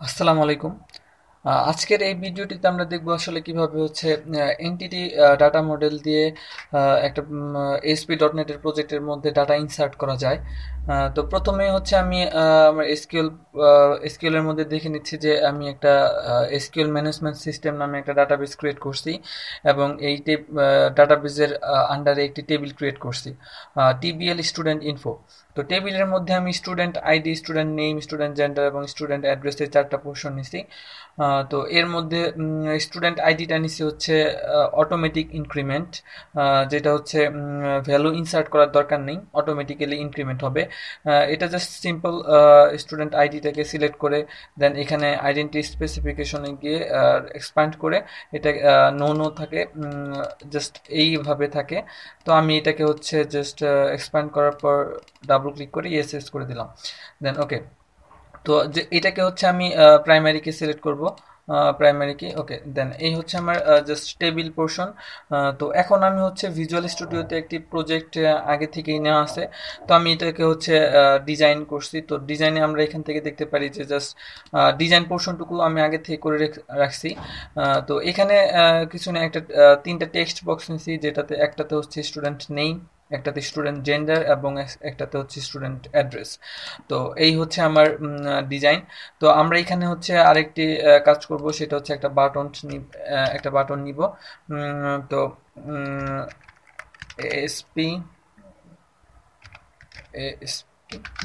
আসসালামু আলাইকুম। আজকের এই ভিডিওটিতে আমরা দেখব আসলে কিভাবে হচ্ছে এনটিটি ডাটা মডেল দিয়ে একটা ASP.NET এর প্রজেক্টের মধ্যে ডাটা ইনসার্ট করা যায়। তো প্রথমে হচ্ছে আমি আমার এসকিউএল এর মধ্যে দেখে নিচ্ছি যে আমি একটা এসকিউএল ম্যানেজমেন্ট সিস্টেম নামে একটা ডাটাবেস ক্রিয়েট করছি এবং এই ডাটাবেসের আন্ডারে একটি টেবিল ক্রিয়েট করছি, টিবিএল স্টুডেন্ট ইনফো। তো টেবিলের মধ্যে আমি student ID, student name, student gender এবং স্টুডেন্ট অ্যাড্রেসের 4টা পোর্শন নিছি। তো এর মধ্যে স্টুডেন্ট আইডিটা নিছি হচ্ছে অটোমেটিক ইনক্রিমেন্ট, যেটা হচ্ছে ভ্যালু ইনসার্ট করার দরকার নেই, অটোমেটিক্যালি ইনক্রিমেন্ট হবে। এটা জাস্ট সিম্পল স্টুডেন্ট আইডিটাকে সিলেক্ট করে দেন এখানে আইডেন্টি স্পেসিফিকেশনে গিয়ে এক্সপ্যান্ড করে এটা নো থাকে, জাস্ট এইভাবে থাকে। তো আমি এটাকে হচ্ছে জাস্ট এক্সপ্যান্ড করার পর ডাবল ক্লিক করে ইয়েস ইয়েস করে দিলাম। দেন ওকে। তো যে এটাকে হচ্ছে আমি প্রাইমারিকে সিলেক্ট করব, প্রাইমারিকে ওকে। দেন এই হচ্ছে আমার জাস্ট টেবিল পোর্শন। তো এখন আমি হচ্ছে ভিজুয়াল স্টুডিওতে একটি প্রজেক্ট আগে থেকেই নেওয়া আছে। তো আমি এটাকে হচ্ছে ডিজাইন করছি। তো ডিজাইনে আমরা এখান থেকে দেখতে পারি যে জাস্ট ডিজাইন পোর্শনটুকু আমি আগে থেকে করে রাখছি। তো এখানে কিছু না, একটা 3টা টেক্সট বক্স নিয়েছি, যেটাতে একটাতে হচ্ছে স্টুডেন্ট নেম, একটাতে স্টুডেন্ট জেন্ডার এবং একটাতে হচ্ছে স্টুডেন্ট অ্যাড্রেস। তো এই হচ্ছে আমার ডিজাইন। তো আমরা এখানে হচ্ছে আরেকটি কাজ করব, সেটা হচ্ছে একটা বাটন নিব। তো এসপি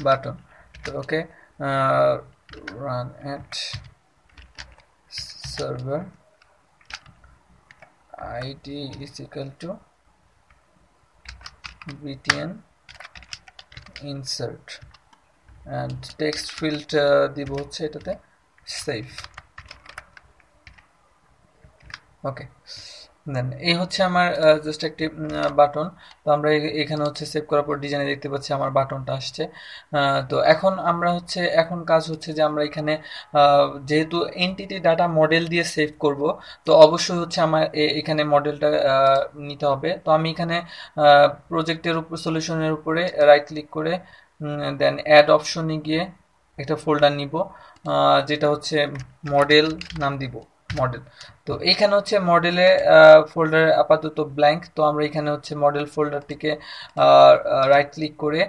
বাটন। তো okay, run at server ID is equal to btn insert and text field দিব হচ্ছে এটাতে সেভ। ওকে। দেন এই হচ্ছে আমার জাস্ট একটি বাটন। তো আমরা এখানে হচ্ছে সেভ করার পর ডিজাইনে দেখতে পাচ্ছি আমার বাটনটা আসছে। তো এখন কাজ হচ্ছে যে আমরা এখানে যেহেতু এনটিটি ডাটা মডেল দিয়ে সেভ করব, তো অবশ্যই হচ্ছে আমার এখানে মডেলটা নিতে হবে। তো আমি এখানে প্রজেক্টের উপর সলিউশনের উপরে রাইট ক্লিক করে দেন অ্যাড অপশনে গিয়ে একটা ফোল্ডার নিব, যেটা হচ্ছে মডেল নাম দিব, মডেল। তো এইখানে হচ্ছে মডেলে ফোল্ডার আপাতত ব্ল্যাঙ্ক। তো আমরা এখানে হচ্ছে মডেল ফোল্ডারটিকে রাইট ক্লিক করে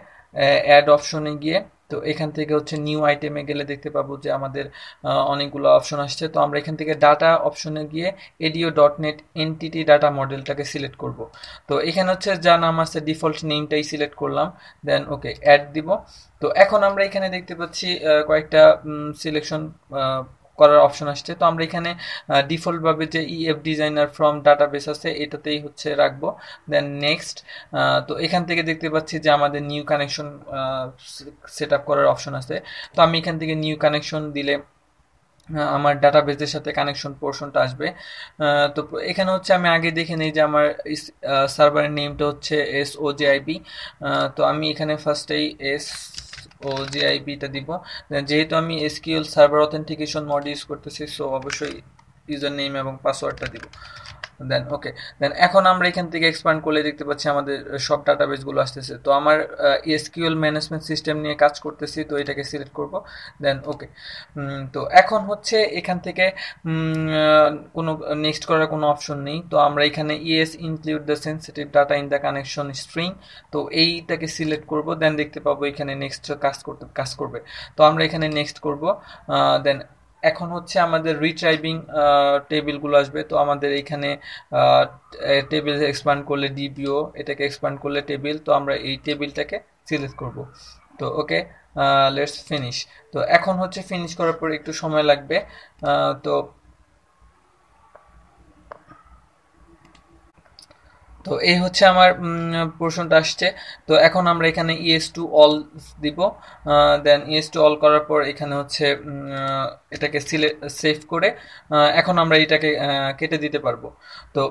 অ্যাড অপশনে গিয়ে, তো এখান থেকে হচ্ছে নিউ আইটেমে গেলে দেখতে পাবো যে আমাদের অনেকগুলো অপশন আসছে। তো আমরা এখান থেকে ডাটা অপশনে গিয়ে edu.net এনটিটি ডাটা মডেলটাকে সিলেক্ট করব। তো এখানে হচ্ছে যা নাম আছে ডিফল্ট নেমটাই সিলেক্ট করলাম, দেন ওকে অ্যাড দিব। তো এখন আমরা এখানে দেখতে পাচ্ছি কয়েকটা সিলেকশন করার অপশন আসছে। তো আমরা এখানে ডিফল্ট ভাবে যে ইএফ ডিজাইনার ফ্রম ডাটাবেস আছে এটাতেই হচ্ছে রাখবো। Then next. তো এখান থেকে দেখতে পাচ্ছি যে আমাদের নিউ কানেকশন সেট আপ করার অপশন আছে। তো আমি এখান থেকে নিউ কানেকশন দিলে আমার ডাটাবেসের সাথে কানেকশন পোর্শনটা আসবে। তো এখানে হচ্ছে আমি আগে দেখে নেই যে আমার সার্ভারের নেমটা হচ্ছে SOJIB। তো আমি এখানে ফার্স্টেই SOJIB-টা দিব। যেহেতু আমি SQL server authentication mode use করতেছি, সো অবশ্যই ইউজার নেম এবং পাসওয়ার্ডটা দিব। দেন ওকে। দেন এখন আমরা এখান থেকে এক্সপ্যান্ড করলে দেখতে পাচ্ছি আমাদের সব ডাটাবেসগুলো আসতেছে। তো আমার এসকিউএল ম্যানেজমেন্ট সিস্টেম নিয়ে কাজ করতেছি, তো এটাকে সিলেক্ট করব। দেন ওকে। তো এখন হচ্ছে এখান থেকে কোনো নেক্সট করার কোনো অপশন নেই। তো আমরা এখানে yes include the sensitive data in the connection string, তো এইটাকে সিলেক্ট করব। দেন দেখতে পাবো এখানে নেক্সট কাজ করবে। তো আমরা এখানে নেক্সট করব। দেন এখন হচ্ছে আমাদের রিট্রাইভিং টেবিলগুলো আসবে। তো আমাদের এখানে টেবিল এক্সপ্যান্ড করলে ডিবিও, এটাকে এক্সপ্যান্ড করলে টেবিল। তো আমরা এই টেবিলটাকে সিলেক্ট করব। তো ওকে, লেটস ফিনিশ। তো এখন হচ্ছে ফিনিশ করার পর একটু সময় লাগবে। তো তো এই হচ্ছে আমার পোর্শনটা আসছে। তো এখন আমরা এখানে ইএস টু অল দিব। দেন ইএস টু অল করার পর এখানে হচ্ছে এটাকে সেভ করে এখন আমরা এটাকে কেটে দিতে পারবো। তো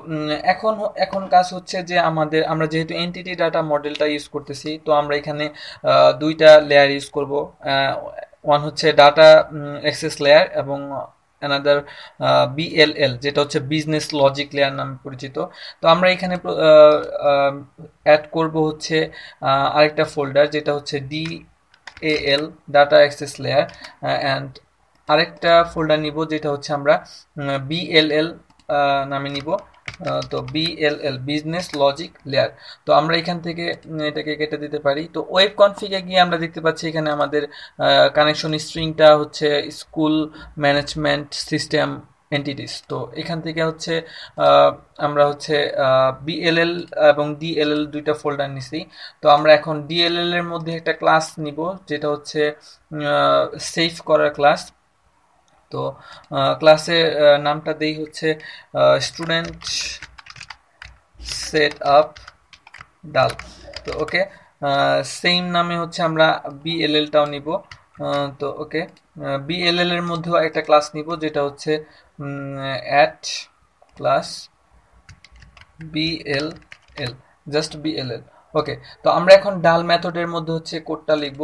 এখন এখন কাজ হচ্ছে যে আমরা যেহেতু এনটিটি ডাটা মডেলটা ইউজ করতেছি, তো আমরা এখানে 2টা লেয়ার ইউজ করব। ওয়ান হচ্ছে ডাটা অ্যাক্সেস লেয়ার এবং অ্যানাদার বিএলএল, যেটা হচ্ছে বিজনেস লজিক লেয়ার নামে পরিচিত। তো আমরা এখানে অ্যাড করব হচ্ছে আরেকটা ফোল্ডার, যেটা হচ্ছে DAL data access layer and আরেকটা ফোল্ডার নিব যেটা হচ্ছে আমরা বিএলএল নামে নিব। তো বিএলএল বিজনেস লজিক লেয়ার। তো আমরা এখান থেকে এটাকে কেটে দিতে পারি। তো ওয়েব কনফিগে গিয়ে আমরা দেখতে পাচ্ছি এখানে আমাদের কানেকশন স্ট্রিংটা হচ্ছে স্কুল ম্যানেজমেন্ট সিস্টেম এন্টিটিস। তো এখান থেকে হচ্ছে আমরা হচ্ছে বিএলএল এবং ডিএলএল দুইটা ফোল্ডার নিছি। তো আমরা এখন ডিএলএল এর মধ্যে একটা ক্লাস নিব যেটা হচ্ছে সেভ করার ক্লাস। তো ক্লাসের নামটা দেই হচ্ছে স্টুডেন্ট সেট আপ ডাল। তো ওকে, সেম নামে হচ্ছে আমরা বিএলএলটাও নিব। তো ওকে, বিএলএল এর মধ্যেও একটা ক্লাস নিব যেটা হচ্ছে at class BLL, just BLL. ওকে, তো আমরা এখন ডাল মেথডের মধ্যে হচ্ছে কোডটা লিখব।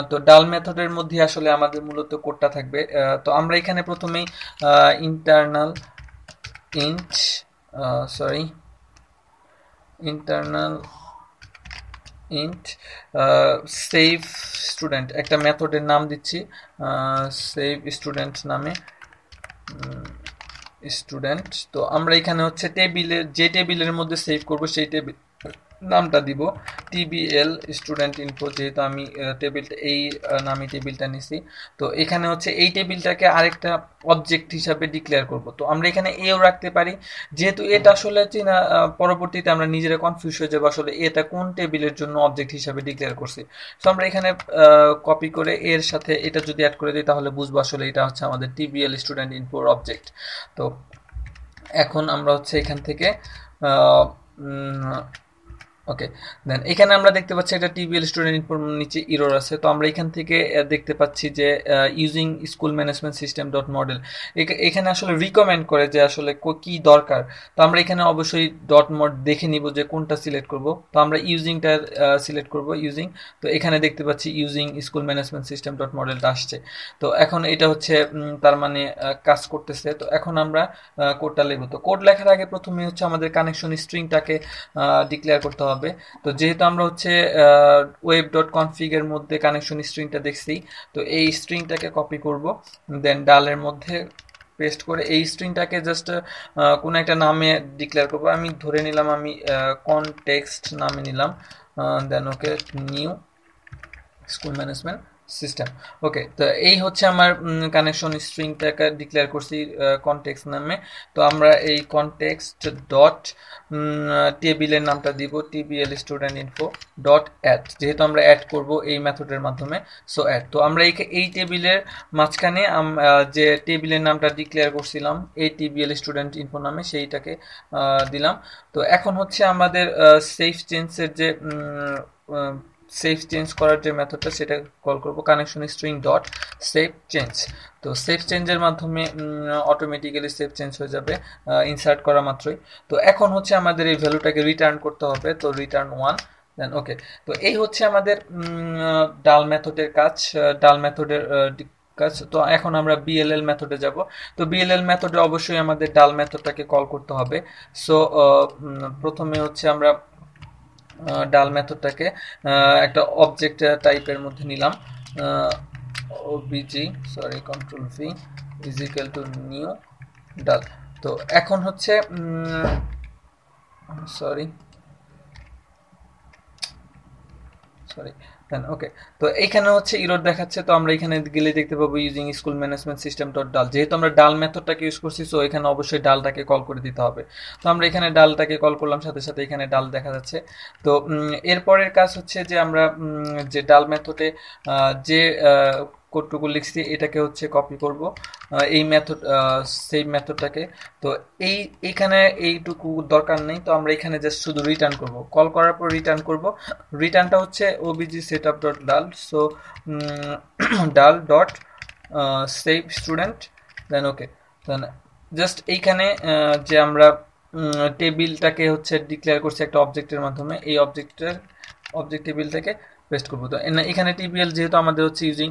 তো ডাল মেথডের মধ্যে আসলে আমাদের মূলত কোডটা থাকবে। তো আমরা এখানে প্রথমেই internal int internal int save student একটা মেথডের নাম দিচ্ছি, সেভ স্টুডেন্ট নামে স্টুডেন্ট। তো আমরা এখানে হচ্ছে টেবিলের যে টেবিলের মধ্যে সেভ করব সেই টেবিল নামটা দিব টিবিএল স্টুডেন্ট ইনফো, যেহেতু আমি টেবিলটা এই নামে টেবিলটা নিছি। তো এখানে হচ্ছে এই টেবিলটাকে আরেকটা অবজেক্ট হিসাবে ডিক্লেয়ার করব। তো আমরা এখানে এও রাখতে পারি, যেহেতু এটা আসলে হচ্ছে না পরবর্তীতে আমরা নিজেরা কনফিউজ হয়ে যাবো আসলে এটা কোন টেবিলের জন্য অবজেক্ট হিসাবে ডিক্লেয়ার করছি। তো আমরা এখানে কপি করে এর সাথে এটা যদি অ্যাড করে দিই তাহলে বুঝবো আসলে এটা হচ্ছে আমাদের টিবিএল স্টুডেন্ট ইনফোর অবজেক্ট। তো এখন আমরা হচ্ছে এখান থেকে ওকে, দেন এখানে আমরা দেখতে পাচ্ছি একটা টিবিএল স্টুডেন্ট ইনফোর নিচে ইরর আছে। তো আমরা এখান থেকে দেখতে পাচ্ছি যে using school management system dot model এখানে আসলে রিকমেন্ড করে যে আসলে কি দরকার। তো আমরা এখানে অবশ্যই ডট মড দেখে নিব যে কোনটা সিলেক্ট করব। তো আমরা ইউজিংটা সিলেক্ট করব ইউজিং। তো এখানে দেখতে পাচ্ছি using school management system dot মডেলটা আসছে। তো এখন এটা হচ্ছে তার মানে কাজ করতেছে। তো এখন আমরা কোডটা লিখব। তো কোড লেখার আগে প্রথমে হচ্ছে আমাদের কানেকশন স্ট্রিংটাকে ডিক্লেয়ার করতে হবে। তো যেহেতু আমরা হচ্ছে ওয়েব ডট কনফিগ এর মধ্যে কানেকশন স্ট্রিংটা দেখছি, তো এই স্ট্রিংটাকে কপি করব, দেন ডালের মধ্যে পেস্ট করে এই স্ট্রিংটাকে জাস্ট কোনো একটা নামে ডিক্লেয়ার করব। আমি ধরে নিলাম আমি কনটেক্সট নামে নিলাম, then okay new school management system. Okay, তো এই হচ্ছে আমার কানেকশন স্ট্রিংটাকে ডিক্লেয়ার করছি কনটেক্সট নামে। তো আমরা এই কনটেক্সট ডট টেবিলের নামটা দিব TBL student info dot add, যেহেতু আমরা অ্যাড করব এই মেথডের মাধ্যমে। সো অ্যাড, তো আমরা এই টেবিলের মাঝখানে যে টেবিলের নামটা ডিক্লেয়ার করছিলাম এই টিবিএল স্টুডেন্ট ইনফো নামে সেইটাকে দিলাম। তো এখন হচ্ছে আমাদের সেফ চেঞ্জের যে সেভ চেঞ্জ করার যে মেথডটা সেটা কল করব connection string dot save change. তো সেভ চেঞ্জের মাধ্যমে অটোমেটিক্যালি সেভ চেঞ্জ হয়ে যাবে ইনসার্ট করা মাত্রই। তো এখন হচ্ছে আমাদের এই ভ্যালুটাকে রিটার্ন করতে হবে, তো রিটার্ন 1, দেন ওকে। তো এই হচ্ছে আমাদের ডাল মেথডের কাজ, ডাল মেথডের কাজ। তো এখন আমরা বিএলএল মেথডে যাব। তো বিএলএল মেথডে অবশ্যই আমাদের ডাল মেথডটাকে কল করতে হবে। সো প্রথমে হচ্ছে আমরা ডাল মেথডটাকে একটা অবজেক্ট টাইপের মধ্যে নিলাম, ওবিজি control V is equal to new ডাল। তো এখন হচ্ছে সরি দেন ওকে। তো এইখানে হচ্ছে ইরর দেখাচ্ছে। তো আমরা এখানে গেলে দেখতে পাবো using school management system dot ডাল, যেহেতু আমরা ডাল মেথডটাকে ইউজ করছি সো এখানে অবশ্যই ডালটাকে কল করে দিতে হবে। তো আমরা এখানে ডালটাকে কল করলাম, সাথে সাথে এখানে ডাল দেখা যাচ্ছে। তো এরপরের কাজ হচ্ছে যে আমরা যে ডাল মেথডে যে কোডটুকু লিখছি এটাকে হচ্ছে কপি করব এই মেথড সেই মেথডটাকে। তো এইখানে এইটুকু দরকার নেই, তো আমরা এখানে জাস্ট শুধু রিটার্ন করব, কল করার পর রিটার্ন করব। রিটার্নটা হচ্ছে ওবিজি সেটআপ ডট ডাল, সো ডাল ডট সেভ স্টুডেন্ট, দেন ওকে। দেন জাস্ট এইখানে যে আমরা টেবিলটাকে হচ্ছে ডিক্লেয়ার করছি একটা অবজেক্টের মাধ্যমে, এই অবজেক্ট টেবিলটাকে পেস্ট করবো। তো এখানে টিবিএল যেহেতু আমাদের হচ্ছে ইউজিং,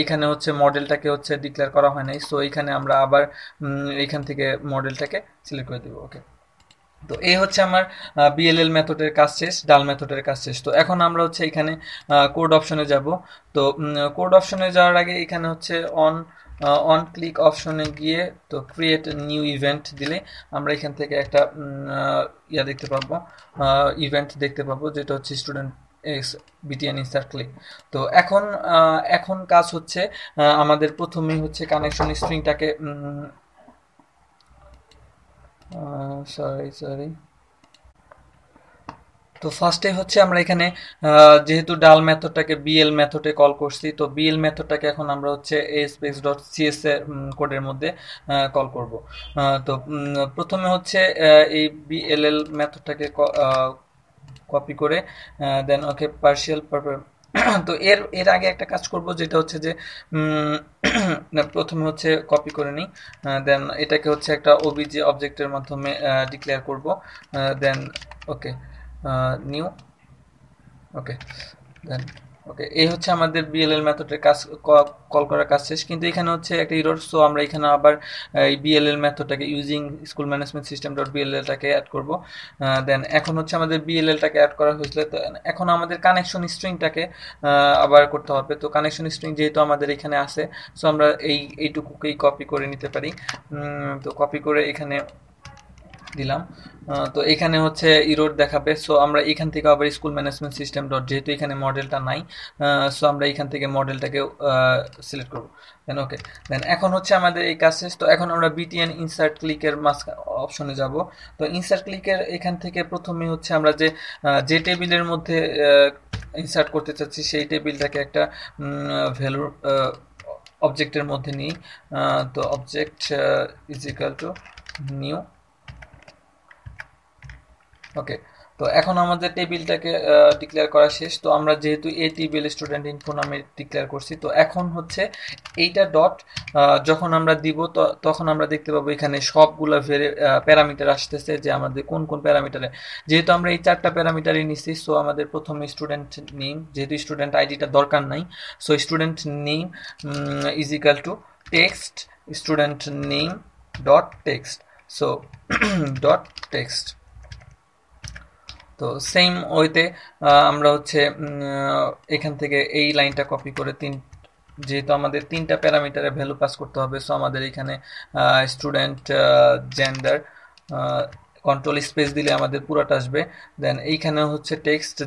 এখানে হচ্ছে মডেলটাকে হচ্ছে ডিক্লেয়ার করা হয় নাই, সো এখানে আমরা আবার এখান থেকে মডেলটাকে সিলেক্ট করে দেবো। ওকে, তো এই হচ্ছে আমার বিএলএল মেথডের কাজ শেষ, ডাল মেথডের কাজ শেষ। তো এখন আমরা হচ্ছে এখানে কোড অপশনে যাব। তো কোড অপশনে যাওয়ার আগে এখানে হচ্ছে অন অন ক্লিক অপশনে গিয়ে তো ক্রিয়েট নিউ ইভেন্ট দিলে আমরা এখান থেকে একটা ইয়া দেখতে পাবো, ইভেন্ট দেখতে পাবো, যেটা হচ্ছে স্টুডেন্ট বিটিএন ইনসার্ট ক্লিক। তো এখন কাজ হচ্ছে আমাদের প্রথমেই হচ্ছে কানেকশন স্ট্রিংটাকে সরি তো ফার্স্টে হচ্ছে আমরা এখানে যেহেতু ডাল মেথডটাকে বিএল মেথডে কল করছি, তো বিএল মেথডটাকে এখন আমরা হচ্ছে aspex.cs এর কোডের মধ্যে কল করব। তো প্রথমে হচ্ছে এই বিএলএল মেথডটাকে কপি করে দেন ওকে পার্শিয়াল তো এর আগে একটা কাজ করব, যেটা হচ্ছে যে প্রথমে হচ্ছে কপি করে নিই, দেন এটাকে হচ্ছে একটা ওবিজে অবজেক্টের মাধ্যমে ডিক্লেয়ার করব, দেন ওকে নিউ ওকে দেন ওকে। এই হচ্ছে আমাদের বিএলএল মেথডের কাজ কল করার কাজ শেষ, কিন্তু এখানে হচ্ছে একটা এরর। সো আমরা এখানে আবার এই বিএলএল মেথডটাকে using school management system dot বিএলএলটাকে অ্যাড করব। দেন এখন হচ্ছে আমাদের বিএলএলটাকে অ্যাড করা হয়েছিল, তো এখন আমাদের কানেকশন স্ট্রিংটাকে আবার করতে হবে। তো কানেকশন স্ট্রিং যেহেতু আমাদের এখানে আছে, সো আমরা এইটুকুকেই কপি করে নিতে পারি। তো কপি করে এখানে দিলাম। তো এখানে হচ্ছে ইরোড দেখাবে, সো আমরা এখান থেকে আবার স্কুল ম্যানেজমেন্ট সিস্টেম ডট, যেহেতু এখানে মডেলটা নাই, সো আমরা এখান থেকে মডেলটাকে সিলেক্ট করব। দেন ওকে, দেন এখন হচ্ছে আমাদের এই কাজ শেষ। তো এখন আমরা বিটিএন ইনসার্ট ক্লিকের অপশনে যাব। তো ইনসার্ট ক্লিকের এখান থেকে প্রথমে হচ্ছে আমরা যে টেবিলের মধ্যে ইনসার্ট করতে চাচ্ছি সেই টেবিলটাকে একটা ভ্যালু অবজেক্টের মধ্যে নিই। তো object is equal to new okay. তো এখন আমাদের টেবিলটাকে ডিক্লেয়ার করা শেষ। তো আমরা যেহেতু এ টেবিল স্টুডেন্ট ইনফো নামে ডিক্লেয়ার করছি, তো এখন হচ্ছে এইটা ডট যখন আমরা দিব তখন আমরা দেখতে পাবো এখানে সবগুলা প্যারামিটার আসতেছে, যে আমাদের কোন কোন প্যারামিটারে, যেহেতু আমরা এই 4টা প্যারামিটারই নিচ্ছি। সো আমাদের প্রথমে স্টুডেন্ট নেম, যেহেতু স্টুডেন্ট আইডিটা দরকার নাই, so student name is equal to text student name dot text, so dot text. তো সেম ওয়েতে আমরা হচ্ছে এখান থেকে এই লাইনটা কপি করে যেহেতু আমাদের 3টা প্যারামিটারে ভ্যালু পাস করতে হবে, সো আমাদের এখানে স্টুডেন্ট জেন্ডার কন্ট্রোল স্পেস দিলে আমাদের পুরোটা আসবে। দেন এইখানে হচ্ছে টেক্সট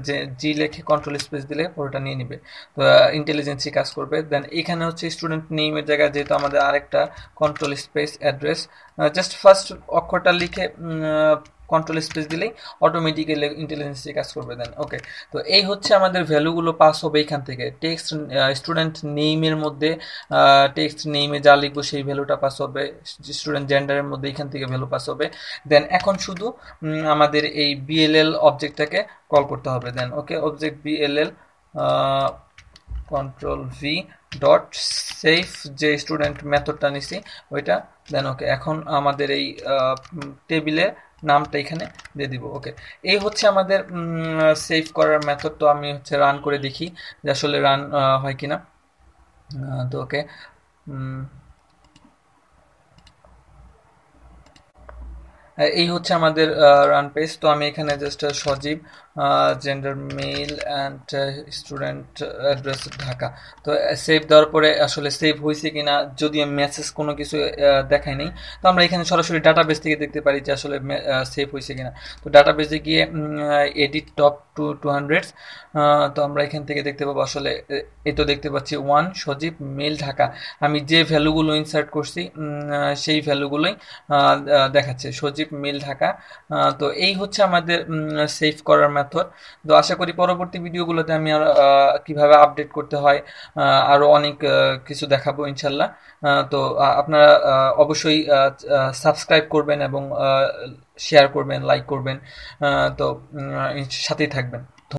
জি লেখে কন্ট্রোল স্পেস দিলে পুরোটা নিয়ে নিবে, তো ইন্টেলিজেন্সি কাজ করবে। দেন এইখানে হচ্ছে স্টুডেন্ট নেমের জায়গায় যেহেতু আমাদের আরেকটা control space address, just first অক্ষরটা লিখে কন্ট্রোল স্পেস দিলেই অটোমেটিক্যালি ইন্টেলিজেন্সি কাজ করবে। দেন ওকে। তো এই হচ্ছে আমাদের ভ্যালুগুলো পাস হবে এখান থেকে। টেক্সট স্টুডেন্ট নেইমের মধ্যে টেক্সট নেইমে যা লিখবো সেই ভ্যালুটা পাস হবে, স্টুডেন্ট জেন্ডারের মধ্যে এখান থেকে ভ্যালু পাস হবে। দেন এখন শুধু আমাদের এই বিএলএল অবজেক্টটাকে কল করতে হবে। Then okay, object BLL control V dot save, যে স্টুডেন্ট মেথডটা নিছি ওইটা। দেন ওকে, এখন আমাদের এই টেবিলের নামটা এখানে দিয়ে দিব। ওকে, এই হচ্ছে আমাদের সেভ করার মেথড। তো আমি হচ্ছে রান করে দেখি যে আসলে রান হয় কিনা। তো ওকে, এই হচ্ছে আমাদের রান পেজ। তো আমি এখানে just Sajib gender male and student address Dhaka, তো সেভ দেওয়ার পরে আসলে সেভ হয়েছে কিনা, যদি মেসেজ কোনো কিছু দেখায় নেই, তো আমরা এখানে সরাসরি ডাটাবেস থেকে দেখতে পারি যে আসলে সেভ হয়েছে কিনা। তো ডাটাবেসে গিয়ে এডিট টপ টু 200, তো আমরা এখান থেকে দেখতে পাবো আসলে এই তো দেখতে পাচ্ছি 1 সজীব মেল ঢাকা। আমি যে ভ্যালুগুলো ইনসার্ট করছি সেই ভ্যালুগুলোই দেখাচ্ছে, সজীব মেল ঢাকা। তো এই হচ্ছে আমাদের সেভ করার মেথড। তো আশা করি পরবর্তী ভিডিওগুলোতে আমি আর কিভাবে আপডেট করতে হয় আরও অনেক কিছু দেখাবো ইনশাল্লাহ। তো আপনারা অবশ্যই সাবস্ক্রাইব করবেন এবং শেয়ার করবেন, লাইক করবেন, তো সাথেই থাকবেন।